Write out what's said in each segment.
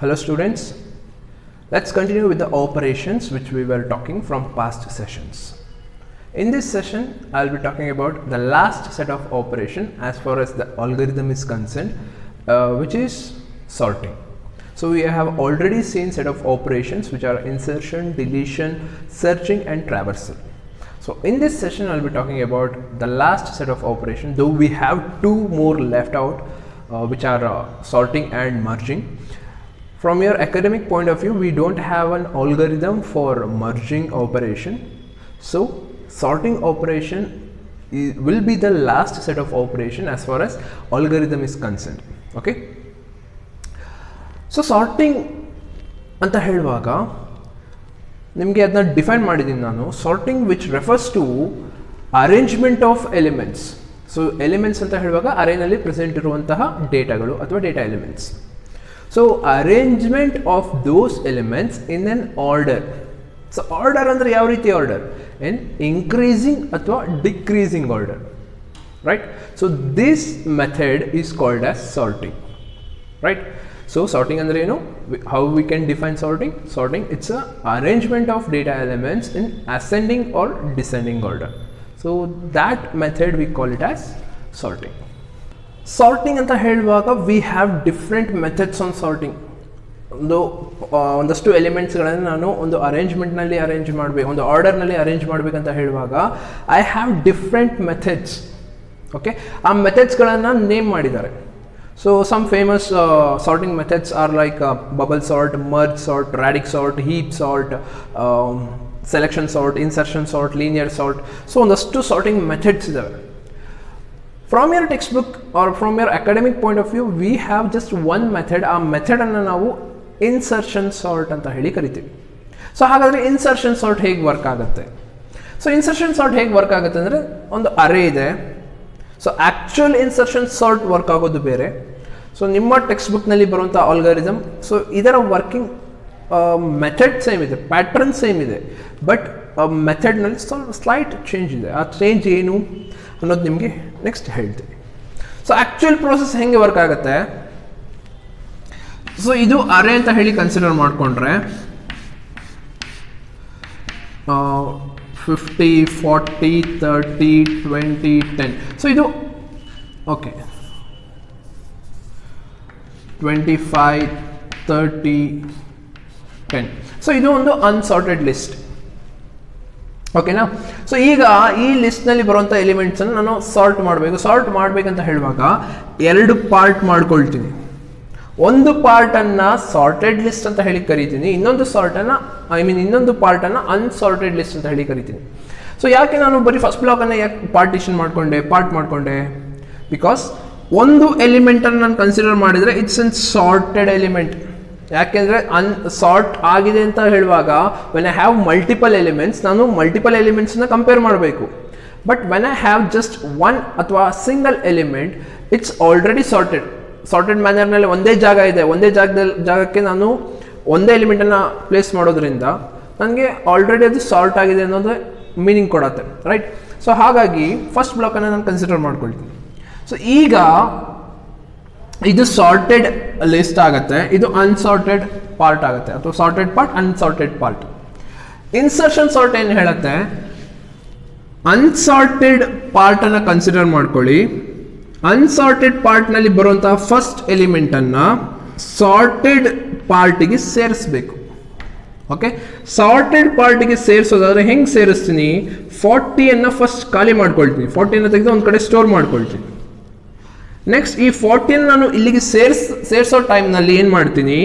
Hello students, let's continue with the operations which we were talking from past sessions. In this session, I'll be talking about the last set of operation as far as the algorithm is concerned, which is sorting. So we have already seen set of operations which are insertion, deletion, searching and traversal. So in this session, I'll be talking about the last set of operations, though we have two more left out, which are sorting and merging. From your academic point of view, we don't have an algorithm for merging operation. So sorting operation will be the last set of operation as far as algorithm is concerned. Okay. So sorting ಅಂತ ಹೇಳುವಾಗ ನಿಮಗೆ ಅದನ್ನ define ಮಾಡಿದ್ದೀನಿ ನಾನು. Sorting which refers to arrangement of elements. So elements ಅಂತ ಹೇಳುವಾಗ ಅರೇನಲ್ಲಿ present ಇರುವಂತಹ ಡೇಟಾಗಳು ಅಥವಾ data elements. So arrangement of those elements in an order. So order andre yav riti order? In increasing athwa decreasing order, right? So this method is called as sorting, right? So sorting andre how we can define sorting? Sorting, it's a arrangement of data elements in ascending or descending order. So that method we call it as sorting. Sorting ಅಂತ ಹೇಳುವಾಗ we have different methods on sorting. ಒಂದಷ್ಟು ಎಲಿಮೆಂಟ್ಸ್ಗಳನ್ನು ನಾನು ಒಂದು ಅರೇಂಜ್ಮೆಂಟ್ನಲ್ಲಿ arrange ಮಾಡಬೇಕು, ಒಂದು ಆರ್ಡರ್ನಲ್ಲಿ arrange ಮಾಡಬೇಕಂತ ಹೇಳುವಾಗ I have different methods. Okay, ಆ ಮೆಥಡ್ಸ್ಗಳನ್ನು ನೇಮ್ ಮಾಡಿದ್ದಾರೆ. So some famous sorting methods are like bubble sort, merge sort, radix sort, heap sort, selection sort, insertion sort, linear sort. So ಒಂದಷ್ಟು ಸಾರ್ಟಿಂಗ್ ಮೆಥಡ್ಸ್ ಇದ್ದಾವೆ. From your textbook or from your academic point of view, we have just one method. ಆ method ಅನ್ನು ನಾವು insertion sort ಅಂತ ಹೇಳಿ ಕರಿತೀವಿ. So ಹಾಗಾದರೆ insertion sort ಹೇಗೆ ವರ್ಕ್ ಆಗುತ್ತೆ? ಸೊ ಇನ್ಸರ್ಷನ್ ಸಾರ್ಟ್ ಹೇಗೆ ವರ್ಕ್ ಆಗುತ್ತೆ ಅಂದರೆ, ಒಂದು ಅರೇ ಇದೆ. So actual insertion sort work ಆಗೋದು ಬೇರೆ. ಸೊ ನಿಮ್ಮ ಟೆಕ್ಸ್ಟ್ ಬುಕ್ನಲ್ಲಿ ಬರುವಂಥ ಆಲ್ಗಾರಿದಮ್, ಸೊ ಇದರ ವರ್ಕಿಂಗ್ ಮೆಥಡ್ ಸೇಮ್ ಇದೆ, ಪ್ಯಾಟ್ರನ್ ಸೇಮ್ ಇದೆ, ಬಟ್ ಮೆಥಡ್ನಲ್ಲಿ ಸ್ವಲ್ಪ ಸ್ಲೈಟ್ ಚೇಂಜ್ ಇದೆ. ಆ ಚೇಂಜ್ ಏನು ಅನ್ನೋದು ನಿಮಗೆ ನೆಕ್ಸ್ಟ್ ಹೇಳ್ತೀವಿ. ಸೊ ಆ್ಯಕ್ಚುಯಲ್ ಪ್ರೋಸೆಸ್ ಹೆಂಗೆ ವರ್ಕ್ ಆಗುತ್ತೆ? ಸೊ ಇದು ಅರೇ ಅಂತ ಹೇಳಿ ಕನ್ಸಿಡರ್ ಮಾಡಿಕೊಂಡ್ರೆ 50, 40, 30, 20, 10. ಸೊ ಇದು ಓಕೆ 25, 30, 10. ಸೊ ಇದು ಒಂದು ಅನ್ಸಾರ್ಟೆಡ್ ಲಿಸ್ಟ್. ಓಕೆನಾ? ಸೊ ಈಗ ಈ ಲಿಸ್ಟ್ನಲ್ಲಿ ಬರುವಂಥ ಎಲಿಮೆಂಟ್ಸನ್ನು ನಾನು ಸಾರ್ಟ್ ಮಾಡಬೇಕು. ಸಾರ್ಟ್ ಮಾಡಬೇಕಂತ ಹೇಳುವಾಗ ಎರಡು ಪಾರ್ಟ್ ಮಾಡ್ಕೊಳ್ತೀನಿ. ಒಂದು ಪಾರ್ಟನ್ನು ಸಾರ್ಟೆಡ್ ಲಿಸ್ಟ್ ಅಂತ ಹೇಳಿ ಕರಿತೀನಿ, ಇನ್ನೊಂದು ಇನ್ನೊಂದು ಪಾರ್ಟನ್ನು ಅನ್ಸಾರ್ಟೆಡ್ ಲಿಸ್ಟ್ ಅಂತ ಹೇಳಿ ಕರಿತೀನಿ. ಸೊ ಯಾಕೆ ನಾನು ಬರೀ ಫಸ್ಟ್ ಬ್ಲಾಕನ್ನು ಯಾಕೆ ಪಾರ್ಟ್ ಮಾಡಿಕೊಂಡೆ? ಬಿಕಾಸ್ ಒಂದು ಎಲಿಮೆಂಟನ್ನು ನಾನು ಕನ್ಸಿಡರ್ ಮಾಡಿದರೆ ಇಟ್ಸ್ ಅನ್ ಸಾರ್ಟೆಡ್ ಎಲಿಮೆಂಟ್. ಯಾಕೆಂದರೆ ಸಾರ್ಟ್ ಆಗಿದೆ ಅಂತ ಹೇಳುವಾಗ when I have multiple elements, ನಾನು ಮಲ್ಟಿಪಲ್ ಎಲಿಮೆಂಟ್ಸ್ನ ಕಂಪೇರ್ ಮಾಡಬೇಕು. But when I have just one ಅಥವಾ single element, it's already sorted ಮ್ಯಾನರ್ನಲ್ಲಿ ಒಂದೇ ಜಾಗ ಇದೆ, ಒಂದೇ ಜಾಗಕ್ಕೆ ನಾನು ಒಂದೇ ಎಲಿಮೆಂಟನ್ನು ಪ್ಲೇಸ್ ಮಾಡೋದ್ರಿಂದ ನನಗೆ ಆಲ್ರೆಡಿ ಅದು ಸಾರ್ಟ್ ಆಗಿದೆ ಅನ್ನೋದು ಮೀನಿಂಗ್ ಕೊಡತ್ತೆ, ರೈಟ್? ಸೊ ಹಾಗಾಗಿ ಫಸ್ಟ್ ಬ್ಲಾಕನ್ನು ನಾನು ಕನ್ಸಿಡರ್ ಮಾಡ್ಕೊಳ್ತೀನಿ. ಸೊ ಈಗ ಇದು ಸಾರ್ಟೆಡ್ ಲಿಸ್ಟ್ ಆಗುತ್ತೆ, ಇದು ಅನ್ಸಾರ್ಟೆಡ್ ಪಾರ್ಟ್ ಆಗುತ್ತೆ, ಅಥವಾ sorted part, assorted part. Insertion sort ಏನು ಹೇಳುತ್ತೆ? ಅನ್ಸಾರ್ಟೆಡ್ ಪಾರ್ಟನ್ನು ಕನ್ಸಿಡರ್ ಮಾಡ್ಕೊಳ್ಳಿ. ಅನ್ಸಾರ್ಟೆಡ್ ಪಾರ್ಟ್ನಲ್ಲಿ ಬರುವಂತಹ ಫಸ್ಟ್ ಎಲಿಮೆಂಟನ್ನು ಸಾರ್ಟೆಡ್ ಪಾರ್ಟಿಗೆ ಸೇರಿಸ್ಬೇಕು. ಓಕೆ, ಸಾರ್ಟೆಡ್ ಪಾರ್ಟಿಗೆ ಸೇರಿಸೋದಾದ್ರೆ ಹೆಂಗೆ ಸೇರಿಸ್ತೀನಿ? 40 ಫಸ್ಟ್ ಖಾಲಿ ಮಾಡ್ಕೊಳ್ತೀನಿ, 40 ತೆಗೆದು ಒಂದು ಕಡೆ ಸ್ಟೋರ್ ಮಾಡ್ಕೊಳ್ತೀನಿ. ನೆಕ್ಸ್ಟ್ ಈ 40 ನಾನು ಇಲ್ಲಿಗೆ ಸೇರಿಸೋ ಟೈಮ್ನಲ್ಲಿ ಏನು ಮಾಡ್ತೀನಿ?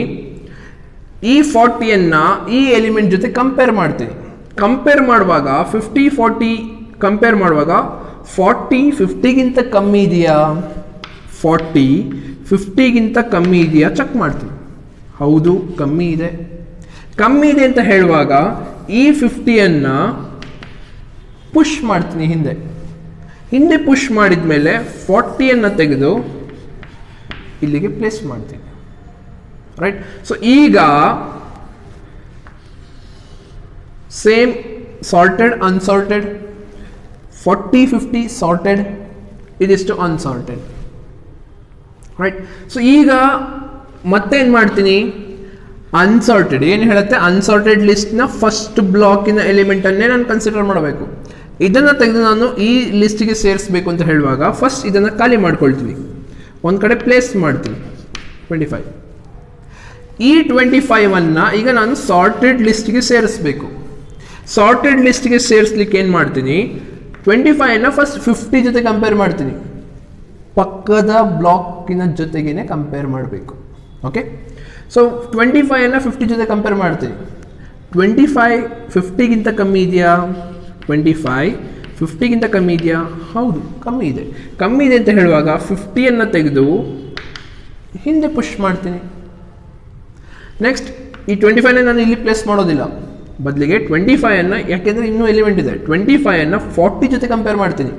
ಈ 40 ಈ ಎಲಿಮೆಂಟ್ ಜೊತೆ ಕಂಪೇರ್ ಮಾಡ್ತೀನಿ. ಕಂಪೇರ್ ಮಾಡುವಾಗ 50, 40 ಕಂಪೇರ್ ಮಾಡುವಾಗ 40 50ಗಿಂತ ಕಮ್ಮಿ ಇದೆಯಾ, 40 50ಗಿಂತ ಕಮ್ಮಿ ಇದೆಯಾ ಚೆಕ್ ಮಾಡ್ತೀನಿ. ಹೌದು, ಕಮ್ಮಿ ಇದೆ ಅಂತ ಹೇಳುವಾಗ ಈ 50 ಪುಷ್ ಮಾಡ್ತೀನಿ ಹಿಂದೆ ಪುಷ್ ಮಾಡಿದ ಮೇಲೆ 40 ತೆಗೆದು ಇಲ್ಲಿಗೆ ಪ್ಲೇಸ್ ಮಾಡ್ತೀನಿ, ರೈಟ್? ಸೊ ಈಗ ಸೇಮ್ ಸಾರ್ಟೆಡ್, ಅನ್ಸಾರ್ಟೆಡ್, 40, 50 ಸಾರ್ಟೆಡ್, ಇದಿಷ್ಟು ಅನ್ಸಾರ್ಟೆಡ್, ರೈಟ್? ಸೊ ಈಗ ಮತ್ತೇನು ಮಾಡ್ತೀನಿ? ಅನ್ಸಾರ್ಟೆಡ್ ಏನು ಹೇಳುತ್ತೆ, ಅನ್ಸಾರ್ಟೆಡ್ ಲಿಸ್ಟ್ನ ಫಸ್ಟ್ ಬ್ಲಾಕಿನ ಎಲಿಮೆಂಟನ್ನೇ ನಾನು ಕನ್ಸಿಡರ್ ಮಾಡಬೇಕು. ಇದನ್ನು ತೆಗೆದು ನಾನು ಈ ಲಿಸ್ಟಿಗೆ ಸೇರಿಸಬೇಕು ಅಂತ ಹೇಳುವಾಗ ಫಸ್ಟ್ ಇದನ್ನು ಖಾಲಿ ಮಾಡ್ಕೊಳ್ತೀನಿ, ಒಂದು ಕಡೆ ಪ್ಲೇಸ್ ಮಾಡ್ತೀನಿ 25. ಈ 25 ಈಗ ನಾನು ಸಾರ್ಟೆಡ್ ಲಿಸ್ಟ್ಗೆ ಸೇರಿಸಬೇಕು. ಸಾರ್ಟೆಡ್ ಲಿಸ್ಟ್ಗೆ ಸೇರಿಸ್ಲಿಕ್ಕೆ ಏನು ಮಾಡ್ತೀನಿ, 25 ಫಸ್ಟ್ 50 ಜೊತೆ ಕಂಪೇರ್ ಮಾಡ್ತೀನಿ, ಪಕ್ಕದ ಬ್ಲಾಕಿನ ಜೊತೆಗೇನೆ ಕಂಪೇರ್ ಮಾಡಬೇಕು. ಓಕೆ, ಸೊ 25 50 ಜೊತೆ ಕಂಪೇರ್ ಮಾಡ್ತೀನಿ. 25 50ಗಿಂತ ಕಮ್ಮಿ ಇದೆಯಾ? 25 50ಗಿಂತ ಕಮ್ಮಿ ಇದೆಯಾ? ಹೌದು, ಕಮ್ಮಿ ಇದೆ. ಕಮ್ಮಿ ಇದೆ ಅಂತ ಹೇಳುವಾಗ 50 ತೆಗೆದು ಹಿಂದೆ ಪುಷ್ ಮಾಡ್ತೀನಿ. ನೆಕ್ಸ್ಟ್ ಈ 25 ನಾನು ಇಲ್ಲಿ ಪ್ಲೇಸ್ ಮಾಡೋದಿಲ್ಲ, ಬದಲಿಗೆ 25 ಯಾಕೆಂದರೆ ಇನ್ನೂ ಎಲಿಮೆಂಟ್ ಇದೆ, 25 40 ಜೊತೆ ಕಂಪೇರ್ ಮಾಡ್ತೀನಿ.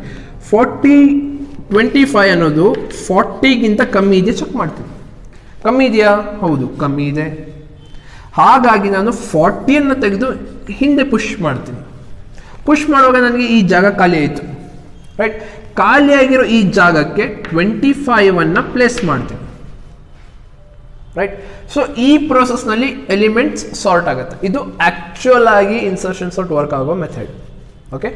25 ಅನ್ನೋದು 40ಗಿಂತ ಕಮ್ಮಿ ಇದೆಯಾ ಚೆಕ್ ಮಾಡ್ತೀನಿ. ಕಮ್ಮಿ ಇದೆಯಾ? ಹೌದು, ಕಮ್ಮಿ ಇದೆ. ಹಾಗಾಗಿ ನಾನು 40 ತೆಗೆದು ಹಿಂದೆ ಪುಷ್ ಮಾಡ್ತೀನಿ. ಪುಷ್ ಮಾಡುವಾಗ ನನಗೆ ಈ ಜಾಗ ಖಾಲಿ ಆಯಿತು, ರೈಟ್? ಖಾಲಿಯಾಗಿರೋ ಈ ಜಾಗಕ್ಕೆ 25 ಪ್ಲೇಸ್ ಮಾಡ್ತೀನಿ, ರೈಟ್? ಸೊ ಈ ಪ್ರೋಸೆಸ್ನಲ್ಲಿ ಎಲಿಮೆಂಟ್ಸ್ ಸಾರ್ಟ್ ಆಗುತ್ತೆ. ಇದು ಆ್ಯಕ್ಚುಯಲ್ ಆಗಿ ಇನ್ಸರ್ಷನ್ ಸಾರ್ಟ್ ವರ್ಕ್ ಆಗೋ ಮೆಥಡ್. ಓಕೆ,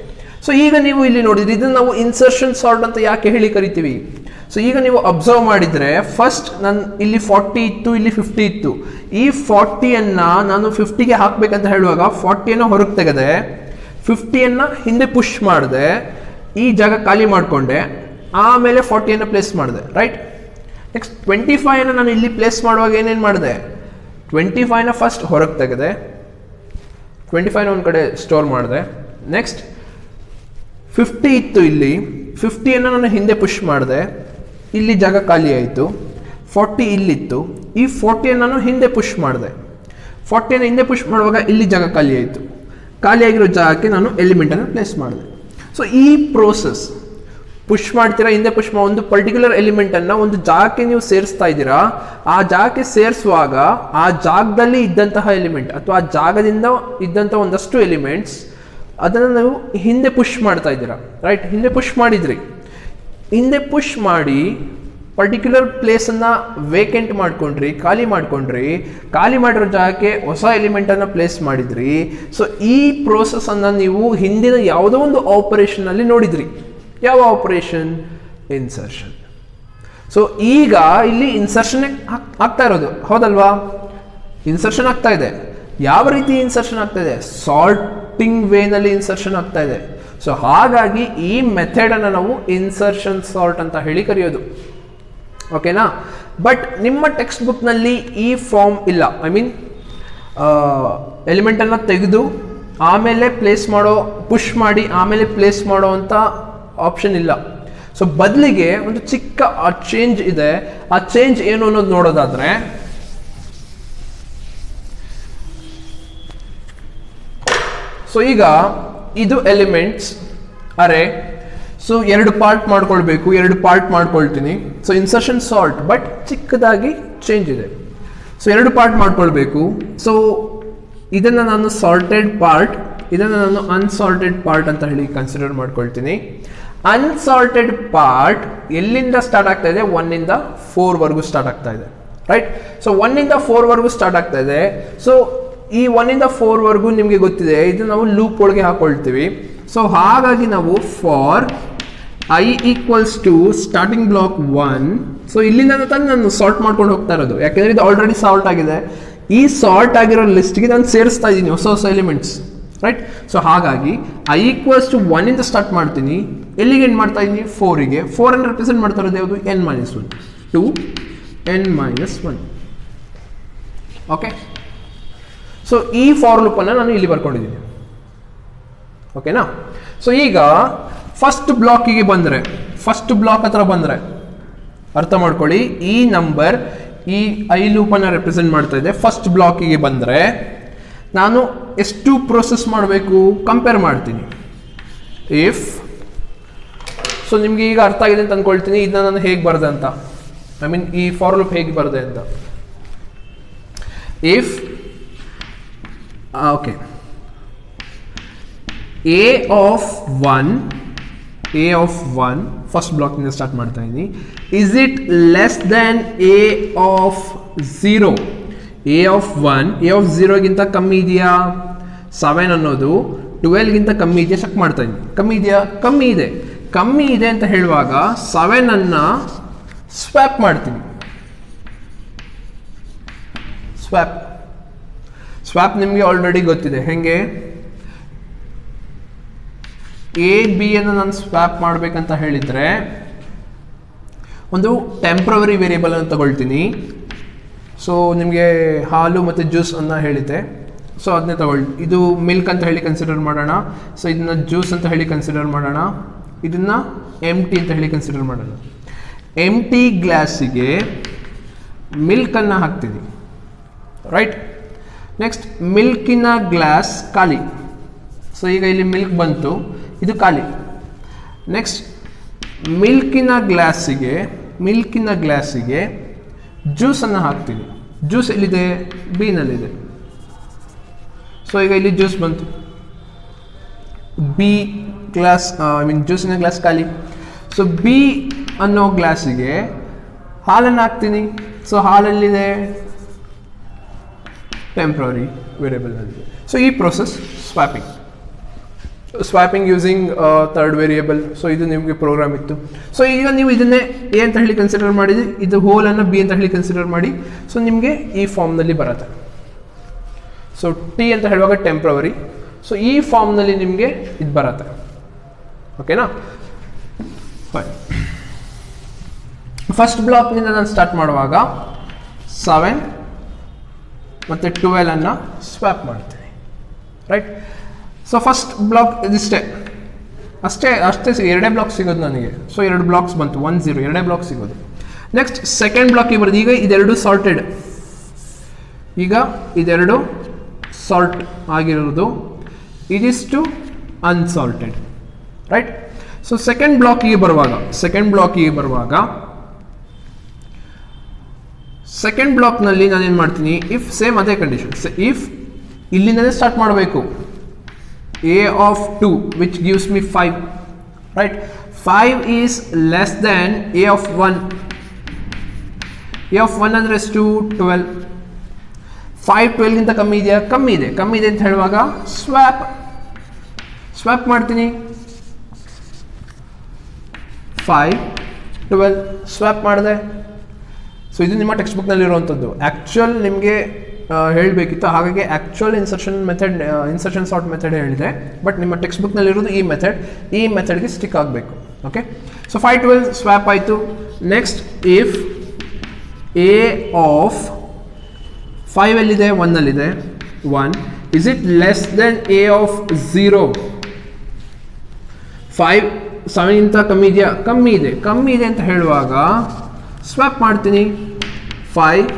ಸೊ ಈಗ ನೀವು ಇಲ್ಲಿ ನೋಡಿದ್ರಿ, ಇದನ್ನು ನಾವು ಇನ್ಸರ್ಷನ್ ಸಾರ್ಟ್ ಅಂತ ಯಾಕೆ ಹೇಳಿ ಕರಿತೀವಿ? ಸೊ ಈಗ ನೀವು ಅಬ್ಸರ್ವ್ ಮಾಡಿದರೆ ಫಸ್ಟ್ ನಾನು ಇಲ್ಲಿ 40 ಇತ್ತು, ಇಲ್ಲಿ 50 ಇತ್ತು. ಈ 40 ನಾನು 50ಗೆ ಹಾಕಬೇಕಂತ ಹೇಳುವಾಗ 40 ಹೊರಗೆ ತೆಗೆದೆ, 50 ಹಿಂದೆ ಪುಷ್ ಮಾಡಿದೆ, ಈ ಜಾಗ ಖಾಲಿ ಮಾಡಿಕೊಂಡೆ, ಆಮೇಲೆ 40 ಪ್ಲೇಸ್ ಮಾಡಿದೆ, ರೈಟ್? ನೆಕ್ಸ್ಟ್ 25 ನಾನು ಇಲ್ಲಿ ಪ್ಲೇಸ್ ಮಾಡುವಾಗ ಏನೇನು ಮಾಡಿದೆ, 25 ಫಸ್ಟ್ ಹೊರಗೆ ತೆಗೆದೆ, 25 ಒಂದು ಕಡೆ ಸ್ಟೋರ್ ಮಾಡಿದೆ. ನೆಕ್ಸ್ಟ್ 50 ಇತ್ತು, ಇಲ್ಲಿ 50 ನಾನು ಹಿಂದೆ ಪುಷ್ ಮಾಡಿದೆ, ಇಲ್ಲಿ ಜಾಗ ಖಾಲಿ ಆಯಿತು. 40 ಇಲ್ಲಿತ್ತು, ಈ 40 ನಾನು ಹಿಂದೆ ಪುಷ್ ಮಾಡಿದೆ. 40 ಹಿಂದೆ ಪುಷ್ ಮಾಡುವಾಗ ಇಲ್ಲಿ ಜಾಗ ಖಾಲಿ ಆಯಿತು. ಖಾಲಿಯಾಗಿರೋ ಜಾಗಕ್ಕೆ ನಾನು ಎಲಿಮೆಂಟನ್ನು ಪ್ಲೇಸ್ ಮಾಡಿದೆ. ಸೊ ಈ ಪ್ರೋಸೆಸ್ ಪುಷ್ ಮಾಡ್ತೀರಾ, ಹಿಂದೆ ಪುಷ್ ಮಾಡಿ ಒಂದು ಪರ್ಟಿಕ್ಯುಲರ್ ಎಲಿಮೆಂಟನ್ನು ಒಂದು ಜಾಗಕ್ಕೆ ನೀವು ಸೇರಿಸ್ತಾ ಇದ್ದೀರಾ. ಆ ಜಾಗಕ್ಕೆ ಸೇರಿಸುವಾಗ ಆ ಜಾಗದಲ್ಲಿ ಇದ್ದಂತಹ ಎಲಿಮೆಂಟ್ ಅಥವಾ ಆ ಜಾಗದಿಂದ ಇದ್ದಂಥ ಒಂದಷ್ಟು ಎಲಿಮೆಂಟ್ಸ್ ಅದನ್ನು ನೀವು ಹಿಂದೆ ಪುಷ್ ಮಾಡ್ತಾ ಇದ್ದೀರಾ, ರೈಟ್? ಹಿಂದೆ ಪುಷ್ ಮಾಡಿದ್ರಿ, ಹಿಂದೆ ಪುಷ್ ಮಾಡಿ ಪರ್ಟಿಕ್ಯುಲರ್ ಪ್ಲೇಸನ್ನು ವೇಕೆಂಟ್ ಮಾಡ್ಕೊಂಡ್ರಿ, ಖಾಲಿ ಮಾಡ್ಕೊಂಡ್ರಿ, ಖಾಲಿ ಮಾಡಿರೋ ಜಾಗಕ್ಕೆ ಹೊಸ ಎಲಿಮೆಂಟನ್ನು ಪ್ಲೇಸ್ ಮಾಡಿದ್ರಿ. ಸೊ ಈ ಪ್ರೋಸೆಸ್ಸನ್ನು ನೀವು ಹಿಂದಿನ ಯಾವುದೋ ಒಂದು ಆಪರೇಷನಲ್ಲಿ ನೋಡಿದ್ರಿ. ಯಾವ ಆಪರೇಷನ್? ಇನ್ಸರ್ಷನ್. ಸೊ ಈಗ ಇಲ್ಲಿ ಇನ್ಸರ್ಷನ್ ಆಗ್ತಾ ಇರೋದು, ಹೌದಲ್ವಾ? ಇನ್ಸರ್ಷನ್ ಆಗ್ತಾ ಇದೆ. ಯಾವ ರೀತಿ ಇನ್ಸರ್ಷನ್ ಆಗ್ತಾ ಇದೆ? ಸಾರ್ಟಿಂಗ್ ವೇನಲ್ಲಿ ಇನ್ಸರ್ಷನ್ ಆಗ್ತಾ ಇದೆ. ಸೊ ಹಾಗಾಗಿ ಈ ಮೆಥಡನ್ನು ನಾವು ಇನ್ಸರ್ಷನ್ ಸಾರ್ಟ್ ಅಂತ ಹೇಳಿ ಕರೆಯೋದು. ಓಕೆನಾ? ಬಟ್ ನಿಮ್ಮ ಟೆಕ್ಸ್ಟ್ ಬುಕ್ನಲ್ಲಿ ಈ ಫಾರ್ಮ್ ಇಲ್ಲ. ಐ ಮೀನ್ ಎಲಿಮೆಂಟನ್ನು ತೆಗೆದು ಆಮೇಲೆ ಪ್ಲೇಸ್ ಮಾಡೋ, ಪುಷ್ ಮಾಡಿ ಆಮೇಲೆ ಪ್ಲೇಸ್ ಮಾಡೋ ಅಂತ ಆಪ್ಷನ್ ಇಲ್ಲ. ಸೊ ಬದಲಿಗೆ ಒಂದು ಚಿಕ್ಕ ಚೇಂಜ್ ಇದೆ. ಆ ಚೇಂಜ್ ಏನು ಅನ್ನೋದು ನೋಡೋದಾದ್ರೆ, ಸೊ ಈಗ ಇದು ಎಲಿಮೆಂಟ್ಸ್ ಅರೆ. ಸೊ 2 ಪಾರ್ಟ್ ಮಾಡ್ಕೊಳ್ಬೇಕು, 2 ಪಾರ್ಟ್ ಮಾಡ್ಕೊಳ್ತೀನಿ. ಸೊ ಇನ್ಸರ್ಷನ್ ಸಾರ್ಟ್, ಬಟ್ ಚಿಕ್ಕದಾಗಿ ಚೇಂಜ್ ಇದೆ. ಸೊ 2 ಪಾರ್ಟ್ ಮಾಡ್ಕೊಳ್ಬೇಕು. ಸೊ ಇದನ್ನು ನಾನು ಸಾರ್ಟೆಡ್ ಪಾರ್ಟ್, ಇದನ್ನು ನಾನು ಅನ್ಸಾರ್ಟೆಡ್ ಪಾರ್ಟ್ ಅಂತ ಹೇಳಿ ಕನ್ಸಿಡರ್ ಮಾಡ್ಕೊಳ್ತೀನಿ. ಅನ್ಸಾರ್ಟೆಡ್ ಪಾರ್ಟ್ ಎಲ್ಲಿಂದ ಸ್ಟಾರ್ಟ್ ಆಗ್ತಾ ಇದೆ? 1 ಇಂದ 4 ವರೆಗೂ ಸ್ಟಾರ್ಟ್ ಆಗ್ತಾ ಇದೆ, ರೈಟ್? ಸೊ 1 ಇಂದ 4 ವರೆಗೂ ಸ್ಟಾರ್ಟ್ ಆಗ್ತಾ ಇದೆ. ಸೊ ಈ 1 ಇಂದ 4 ವರೆಗೂ ನಿಮಗೆ ಗೊತ್ತಿದೆ, ಇದು ನಾವು ಲೂಪ್ ಒಳಗೆ ಹಾಕೊಳ್ತೀವಿ. ಸೊ ಹಾಗಾಗಿ ನಾವು for I equals to starting block 1. So ಇಲ್ಲಿಂದ ತಂದು ನಾನು ಸಾರ್ಟ್ ಮಾಡ್ಕೊಂಡು ಹೋಗ್ತಾ ಇರೋದು, ಯಾಕೆಂದರೆ ಇದು ಆಲ್ರೆಡಿ ಸಾರ್ಟ್ ಆಗಿದೆ. ಈ ಸಾರ್ಟ್ ಆಗಿರೋ ಲಿಸ್ಟ್ಗೆ ನಾನು ಸೇರಿಸ್ತಾ ಇದ್ದೀನಿ ಹೊಸ ಹೊಸ ಎಲಿಮೆಂಟ್ಸ್, ರೈಟ್? ಸೊ ಹಾಗಾಗಿ I ಈಕ್ವಲ್ಸ್ ಟು 1 ಇಂದ ಸ್ಟಾರ್ಟ್ ಮಾಡ್ತೀನಿ. ಎಲ್ಲಿಗೆ ಎಂಡ್ ಮಾಡ್ತಾ ಇದ್ದೀನಿ? 4ಗೆ. 4 ರೆಪ್ರೆಸೆಂಟ್ ಮಾಡ್ತಾ ಇರೋದು ಯಾವುದು? n-1 to n-1. Okay, so ಈ ಫಾರ್ ಲೂಪನ್ನು ನಾನು ಇಲ್ಲಿ ಬರ್ಕೊಂಡಿದ್ದೀನಿ. ಓಕೆನಾ? ಸೊ ಈಗ ಫಸ್ಟ್ ಬ್ಲಾಕಿಗೆ ಬಂದರೆ, ಫಸ್ಟ್ ಬ್ಲಾಕ್ ಹತ್ರ ಬಂದರೆ ಅರ್ಥ ಮಾಡ್ಕೊಳ್ಳಿ, ಈ ನಂಬರ್ ಈ ಐ ಲೂಪನ್ನು ರೆಪ್ರೆಸೆಂಟ್ ಮಾಡ್ತಾ ಇದೆ. ಫಸ್ಟ್ ಬ್ಲಾಕಿಗೆ ಬಂದರೆ ನಾನು ಎಷ್ಟು ಪ್ರೋಸೆಸ್ ಮಾಡಬೇಕು? ಕಂಪೇರ್ ಮಾಡ್ತೀನಿ. ಇಫ್, ಸೊ ನಿಮಗೆ ಈಗ ಅರ್ಥ ಆಗಿದೆ ಅಂತ ಅಂದ್ಕೊಳ್ತೀನಿ. ಇದನ್ನ ನಾನು ಹೇಗೆ ಬರೆದೆ ಅಂತ, ಐ ಮೀನ್ ಈ ಫಾರ್ ಲೂಪ್ ಹೇಗೆ ಬರೆದೆ ಅಂತ. If okay, a of 1 first ಬ್ಲಾಕಿಂದ ಸ್ಟಾರ್ಟ್ ಮಾಡ್ತಾ ಇದ್ದೀನಿ. Is it less than a of 0? A of 1 a of 0ಗಿಂತ ಕಮ್ಮಿ ಇದೆಯಾ 7 ಅನ್ನೋದು 12ಗಿಂತ ಕಮ್ಮಿ ಇದೆಯಾ ಚೆಕ್ ಮಾಡ್ತಾ ಇದ್ದೀನಿ. ಕಮ್ಮಿ ಇದೆಯಾ? ಕಮ್ಮಿ ಇದೆ ಅಂತ ಹೇಳುವಾಗ 7 ಅನ್ನು ಸ್ವ್ಯಾಪ್ ಮಾಡ್ತೀನಿ. ಸ್ವ್ಯಾಪ್ ನಿಮಗೆ ಆಲ್ರೆಡಿ ಗೊತ್ತಿದೆ ಹೆಂಗೆ. ಎ ಬಿ ಅನ್ನು ನಾನು ಸ್ವ್ಯಾಪ್ ಮಾಡಬೇಕಂತ ಹೇಳಿದರೆ ಒಂದು ಟೆಂಪ್ರವರಿ ವೇರಿಯೇಬಲ್ ಅನ್ನು ತಗೊಳ್ತೀನಿ. ಸೊ ನಿಮಗೆ ಹಾಲು ಮತ್ತು ಜ್ಯೂಸ್ ಅನ್ನು ಹೇಳಿದ್ದೆ, ಸೊ ಅದನ್ನೇ ತಗೊಳ್ಳಿ. ಇದು ಮಿಲ್ಕ್ ಅಂತ ಹೇಳಿ ಕನ್ಸಿಡರ್ ಮಾಡೋಣ. ಸೊ ಇದನ್ನು ಜ್ಯೂಸ್ ಅಂತ ಹೇಳಿ ಕನ್ಸಿಡರ್ ಮಾಡೋಣ. ಇದನ್ನು ಎಂಟಿ ಅಂತ ಹೇಳಿ ಕನ್ಸಿಡರ್ ಮಾಡೋಣ. ಎಂಟಿ ಗ್ಲಾಸಿಗೆ ಮಿಲ್ಕನ್ನು ಹಾಕ್ತೀನಿ, ರೈಟ್. ನೆಕ್ಸ್ಟ್ ಮಿಲ್ಕಿನ ಗ್ಲಾಸ್ ಖಾಲಿ. ಸೊ ಈಗ ಇಲ್ಲಿ ಮಿಲ್ಕ್ ಬಂತು, ಇದು ಖಾಲಿ. ನೆಕ್ಸ್ಟ್ ಮಿಲ್ಕಿನ ಗ್ಲಾಸಿಗೆ ಜ್ಯೂಸನ್ನು ಹಾಕ್ತೀನಿ. ಜ್ಯೂಸ್ ಎಲ್ಲಿದೆ? ಬಿನಲ್ಲಿದೆ. ಸೊ ಈಗ ಇಲ್ಲಿ ಜ್ಯೂಸ್ ಬಂತು, ಬಿ ಗ್ಲಾಸ್ ಜ್ಯೂಸಿನ ಗ್ಲಾಸ್ ಖಾಲಿ. ಸೊ ಬಿ ಅನ್ನೋ ಗ್ಲಾಸಿಗೆ ಹಾಲನ್ನು ಹಾಕ್ತೀನಿ. ಸೊ ಹಾಲಲ್ಲಿದೆ? ಟೆಂಪ್ರರಿ ವೇರಿಯೇಬಲ್ನಲ್ಲಿದೆ. ಸೊ ಈ process swapping using third variable. So ಇದು ನಿಮಗೆ ಪ್ರೋಗ್ರಾಮ್ ಇತ್ತು. ಸೊ ಈಗ ನೀವು ಇದನ್ನೇ ಎ ಅಂತ ಹೇಳಿ ಕನ್ಸಿಡರ್ ಮಾಡಿದ್ರಿ, ಇದು ಹೋಲನ್ನು ಬಿ ಅಂತ ಹೇಳಿ ಕನ್ಸಿಡರ್ ಮಾಡಿ. ಸೊ ನಿಮಗೆ ಈ ಫಾರ್ಮ್ನಲ್ಲಿ ಬರುತ್ತೆ. ಸೊ ಟಿ ಅಂತ ಹೇಳುವಾಗ ಟೆಂಪ್ರವರಿ. ಸೊ ಈ ಫಾರ್ಮ್ನಲ್ಲಿ ನಿಮಗೆ ಇದು ಬರುತ್ತೆ. ಓಕೆನಾ? ಫಸ್ಟ್ ಬ್ಲಾಕ್ನಿಂದ ನಾನು ಸ್ಟಾರ್ಟ್ ಮಾಡುವಾಗ 7 ಮತ್ತು 12 ಅನ್ನು ಸ್ವ್ಯಾಪ್ ಮಾಡ್ತೀನಿ, ರೈಟ್. ಸೊ ಫಸ್ಟ್ ಬ್ಲಾಕ್ ಇದಿಷ್ಟೇ, ಅಷ್ಟೇ ಎರಡೇ ಬ್ಲಾಕ್ ಸಿಗೋದು ನನಗೆ. ಸೊ 2 ಬ್ಲಾಕ್ಸ್ ಬಂತು, 1 0 ಎರಡೇ ಬ್ಲಾಕ್ ಸಿಗೋದು. ನೆಕ್ಸ್ಟ್ ಸೆಕೆಂಡ್ ಬ್ಲಾಕಿಗೆ ಬರೋದು. ಈಗ ಇದೆರಡು ಸಾರ್ಟೆಡ್, ಈಗ ಇದೆರಡು ಸಾಲ್ಟ್ ಆಗಿರೋದು, ಇದಿಷ್ಟು ಅನ್ಸಾಲ್ಟೆಡ್, ರೈಟ್. ಸೊ ಸೆಕೆಂಡ್ ಬ್ಲಾಕಿಗೆ ಬರುವಾಗ ಸೆಕೆಂಡ್ ಬ್ಲಾಕ್ನಲ್ಲಿ ನಾನೇನು ಮಾಡ್ತೀನಿ, ಇಫ್ ಸೇಮ್ ಅದೇ ಕಂಡೀಷನ್, ಇಫ್ ಇಲ್ಲಿಂದಲೇ ಸ್ಟಾರ್ಟ್ ಮಾಡಬೇಕು. a of 2 which gives me 5, right. 5 is less than a of 1. a of 1 ಅಂದ್ರೆ ಎಷ್ಟು? 12. 5 12 ಗಿಂತ ಕಮ್ಮಿ ಇದೆಯಾ? ಕಮ್ಮಿ ಇದೆ ಅಂತ ಹೇಳುವಾಗ ಸ್ವ್ಯಾಪ್ ಮಾಡ್ತೀನಿ. 5 12 ಸ್ವ್ಯಾಪ್ ಮಾಡಿದೆ. ಸೊ ಇದು ನಿಮ್ಮ ಟೆಕ್ಸ್ಟ್ ಬುಕ್ನಲ್ಲಿ ಇರುವಂಥದ್ದು. ಆ್ಯಕ್ಚುಯಲ್ ನಿಮಗೆ ಹೇಳಬೇಕಿತ್ತು, ಹಾಗಾಗಿ ಆ್ಯಕ್ಚುಯಲ್ ಇನ್ಸರ್ಷನ್ ಸಾರ್ಟ್ ಮೆಥಡ್ ಹೇಳಿದೆ. ಬಟ್ ನಿಮ್ಮ ಟೆಕ್ಸ್ಟ್ ಬುಕ್ನಲ್ಲಿರೋದು ಈ ಮೆಥಡ್ಗೆ ಸ್ಟಿಕ್ ಆಗಬೇಕು. ಓಕೆ. ಸೊ 5 12 ಸ್ವ್ಯಾಪ್ ಆಯಿತು. ನೆಕ್ಸ್ಟ್ ಇಫ್ ಎ ಆಫ್ 5 ಎಲ್ಲಿದೆ? 1 1 is it less than A of 0? 5 7ಗಿಂತ ಕಮ್ಮಿ ಇದೆಯಾ? ಕಮ್ಮಿ ಇದೆ ಅಂತ ಹೇಳುವಾಗ ಸ್ವ್ಯಾಪ್ ಮಾಡ್ತೀನಿ. 5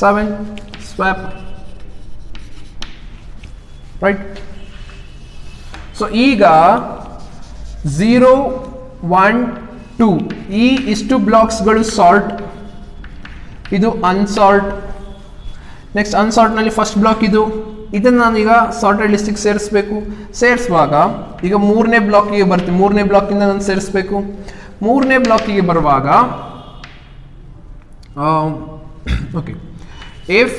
7 ಸ್ವ್ಯಾಪ್, ರೈಟ್. ಸೊ ಈಗ 0 1 2 ಈ ಇಷ್ಟು ಬ್ಲಾಕ್ಸ್ಗಳು ಸಾಲ್ಟ್, ಇದು ಅನ್ಸಾಲ್ಟ್. ನೆಕ್ಸ್ಟ್ ಅನ್ಸಾಲ್ಟ್ನಲ್ಲಿ ಫಸ್ಟ್ ಬ್ಲಾಕ್ ಇದನ್ನು ನಾನೀಗ ಸಾರ್ಟೆಡ್ ಲಿಸ್ಟಿಗೆ ಸೇರಿಸುವಾಗ ಈಗ 3ನೇ ಬ್ಲಾಕಿಗೆ ಬರ್ತೀನಿ. 3ನೇ ಬ್ಲಾಕಿಂದ ನಾನು ಸೇರಿಸಬೇಕು. 3ನೇ ಬ್ಲಾಕಿಗೆ ಬರುವಾಗ okay, if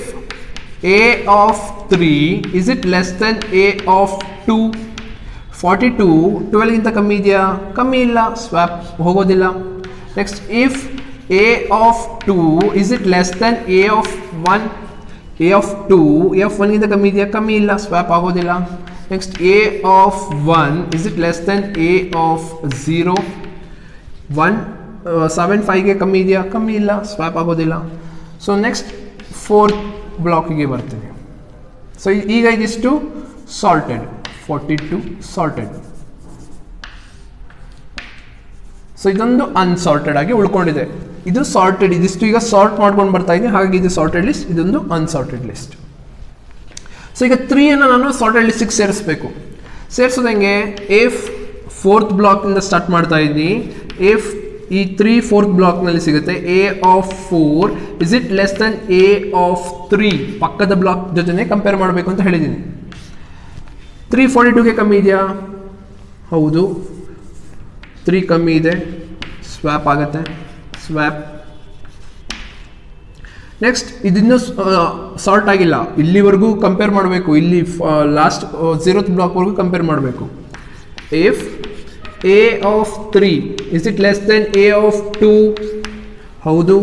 a of 3 is it less than a of 2? 42 12 ಗಿಂತ ಕಮ್ಮಿ ಇದೆಯಾ? ಕಮ್ಮಿ ಇಲ್ಲ, ಸ್ವ್ಯಾಪ್ ಹೋಗೋದಿಲ್ಲ. Next if a of 2 is it less than a of 1? a of 2 a of 1 ಗಿಂತ ಕಮ್ಮಿ ಇದೆಯಾ? ಕಮ್ಮಿ ಇಲ್ಲ, ಸ್ವ್ಯಾಪ್ ಆಗೋದಿಲ್ಲ. Next a of 1 is it less than a of 0? 1 7 5ಗೆ ಕಮ್ಮಿ ಇದೆಯಾ? ಕಮ್ಮಿ ಇಲ್ಲ, ಸ್ವ್ಯಾಪ್ ಆಗೋದಿಲ್ಲ. ಸೊ ನೆಕ್ಸ್ಟ್ 4th ಬ್ಲಾಕಿಗೆ ಬರ್ತೀನಿ. ಸೊ ಈಗ ಇದಿಷ್ಟು ಸಾಲ್ಟೆಡ್, 42 ಸಾಲ್ಟೆಡ್. ಸೊ ಇದೊಂದು ಅನ್ಸಾರ್ಟೆಡ್ ಆಗಿ ಉಳ್ಕೊಂಡಿದೆ. ಇದು ಸಾರ್ಟೆಡ್, ಇದಿಷ್ಟು ಈಗ ಸಾರ್ಟ್ ಮಾಡ್ಕೊಂಡು ಬರ್ತಾ ಇದ್ದೀನಿ, ಹಾಗಾಗಿ ಇದು ಸಾರ್ಟೆಡ್ ಲಿಸ್ಟ್, ಇದೊಂದು ಅನ್ಸಾರ್ಟೆಡ್ ಲಿಸ್ಟ್. ಸೊ ಈಗ 3 ಅನ್ನು ನಾನು ಸಾರ್ಟೆಡ್ ಲಿಸ್ಟಿಗೆ ಸೇರಿಸೋದು ಹೆಂಗೆ? ಇಫ್ 4th ಬ್ಲಾಕಿಂದ ಸ್ಟಾರ್ಟ್ ಮಾಡ್ತಾ ಇದ್ದೀನಿ. ಇಫ್ ಈ 3 4th ಬ್ಲಾಕ್ನಲ್ಲಿ ಸಿಗುತ್ತೆ. a of 4 is it less than a of 3? ಪಕ್ಕದ ಬ್ಲಾಕ್ ಜೊತೆನೆ ಕಂಪೇರ್ ಮಾಡಬೇಕು ಅಂತ ಹೇಳಿದ್ದೀನಿ. 3 42ಗೆ ಕಮ್ಮಿ ಇದೆಯಾ? ಹೌದು, 3 ಕಮ್ಮಿ ಇದೆ, ಸ್ವ್ಯಾಪ್ ಆಗುತ್ತೆ. ಸ್ವ್ಯಾಪ್ ನೆಕ್ಸ್ಟ್ ಇದಿನ್ನೂ ಸಾರ್ಟ್ ಆಗಿಲ್ಲ, ಇಲ್ಲಿವರೆಗೂ ಕಂಪೇರ್ ಮಾಡಬೇಕು, ಇಲ್ಲಿ ಲಾಸ್ಟ್ 0th ಬ್ಲಾಕ್ವರೆಗೂ ಕಂಪೇರ್ ಮಾಡಬೇಕು. If a of 3 is it less than a of 2? ಹೌದು,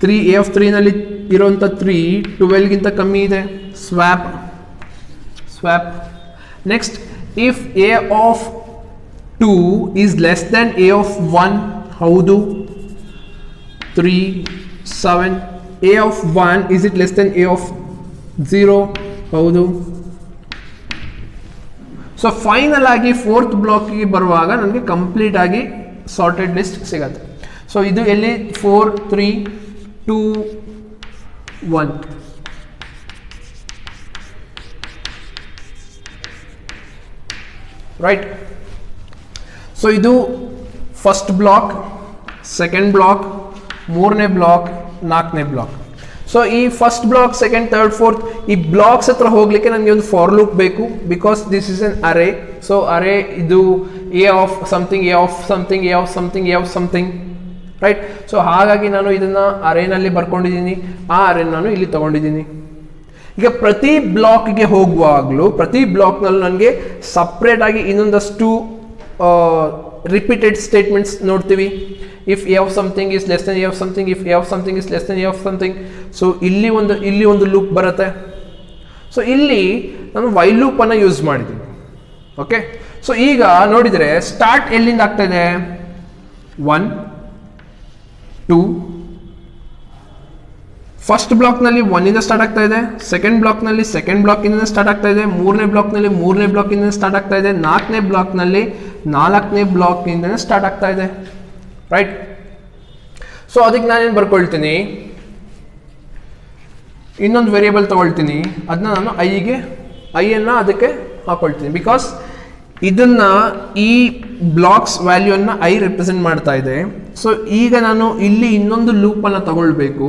3 a of 3 ನಲ್ಲಿ ಇರುವಂಥ 3 12ಗಿಂತ ಕಮ್ಮಿ ಇದೆ, swap. Next if a of 2 is less than a of 1, ಹೌದು, 3 7. a of 1 is it less than a of 0? ಹೌದು. So final ಆಗಿ 4th ಬ್ಲಾಕಿಗೆ ಬರುವಾಗ ನನಗೆ ಕಂಪ್ಲೀಟ್ ಆಗಿ ಸಾರ್ಟೆಡ್ ಲಿಸ್ಟ್ ಸಿಗತ್ತೆ. ಸೊ ಇದು ಎಲ್ಲಿ 4 3 2 1. ರೈಟ್. ಸೊ ಇದು ಫಸ್ಟ್ ಬ್ಲಾಕ್, ಸೆಕೆಂಡ್ ಬ್ಲಾಕ್, 3ನೇ ಬ್ಲಾಕ್, 4ನೇ ಬ್ಲಾಕ್. ಸೊ ಈ first block, second, third, fourth ಈ ಬ್ಲಾಕ್ಸ್ ಹತ್ರ ಹೋಗ್ಲಿಕ್ಕೆ ನನಗೆ ಒಂದು ಫಾರ್ ಲೂಪ್ ಬೇಕು, because this is an array. So array ಇದು a of something, a of something, a of something, a of something, right. So ಹಾಗಾಗಿ ನಾನು ಇದನ್ನ ಅರೇನಲ್ಲಿ ಬರ್ಕೊಂಡಿದ್ದೀನಿ, ಆ ಅರೇ ನಾನು ಇಲ್ಲಿ ತಗೊಂಡಿದ್ದೀನಿ. ಈಗ ಪ್ರತಿ ಬ್ಲಾಕ್ಗೆ ಹೋಗುವಾಗಲೂ ಪ್ರತಿ ಬ್ಲಾಕ್ನಲ್ಲೂ ನನಗೆ ಸಪ್ರೇಟ್ ಆಗಿ ಇನ್ನೊಂದಷ್ಟು ರಿಪೀಟೆಡ್ ಸ್ಟೇಟ್ಮೆಂಟ್ಸ್ ನೋಡ್ತೀವಿ. if a of something is less than a of something, if a of something is less than a of something. So ಇಲ್ಲಿ ಒಂದು ಲೂಪ್ ಬರುತ್ತೆ. ಸೊ ಇಲ್ಲಿ ನಾನು ವೈಲ್ ಲೂಪ್ ಅನ್ನು ಯೂಸ್ ಮಾಡಿದ್ದೀನಿ. ಓಕೆ, ಸೊ ಈಗ ನೋಡಿದರೆ ಸ್ಟಾರ್ಟ್ ಎಲ್ಲಿಂದ ಆಗ್ತಾ ಇದೆ? 1 2. ಫಸ್ಟ್ ಬ್ಲಾಕ್ನಲ್ಲಿ 1 ಇಂದ ಸ್ಟಾರ್ಟ್ ಆಗ್ತಾ ಇದೆ, ಸೆಕೆಂಡ್ ಬ್ಲಾಕ್ನಲ್ಲಿ ಸೆಕೆಂಡ್ ಬ್ಲಾಕಿಂದ ಸ್ಟಾರ್ಟ್ ಆಗ್ತಾ ಇದೆ, 3ನೇ ಬ್ಲಾಕ್ನಲ್ಲಿ 3ನೇ ಬ್ಲಾಕಿಂದ ಸ್ಟಾರ್ಟ್ ಆಗ್ತಾ ಇದೆ, 4ನೇ ಬ್ಲಾಕ್ನಲ್ಲಿ 4ನೇ ಬ್ಲಾಕಿಂದ ಸ್ಟಾರ್ಟ್ ಆಗ್ತಾ ಇದೆ. ರೈಟ್. ಸೊ ಅದಕ್ಕೆ ನಾನೇನು ಬರ್ಕೊಳ್ತೀನಿ, ಇನ್ನೊಂದು ವೇರಿಯೇಬಲ್ ತಗೊಳ್ತೀನಿ, ಅದನ್ನ ನಾನು ಐಯನ್ನು ಅದಕ್ಕೆ ಹಾಕೊಳ್ತೀನಿ, ಬಿಕಾಸ್ ಇದನ್ನ ಈ ಬ್ಲಾಕ್ಸ್ ವ್ಯಾಲ್ಯೂವನ್ನು ಐ ರೆಪ್ರೆಸೆಂಟ್ ಮಾಡ್ತಾ ಇದೆ. ಸೊ ಈಗ ನಾನು ಇಲ್ಲಿ ಇನ್ನೊಂದು ಲೂಪನ್ನು ತಗೊಳ್ಬೇಕು,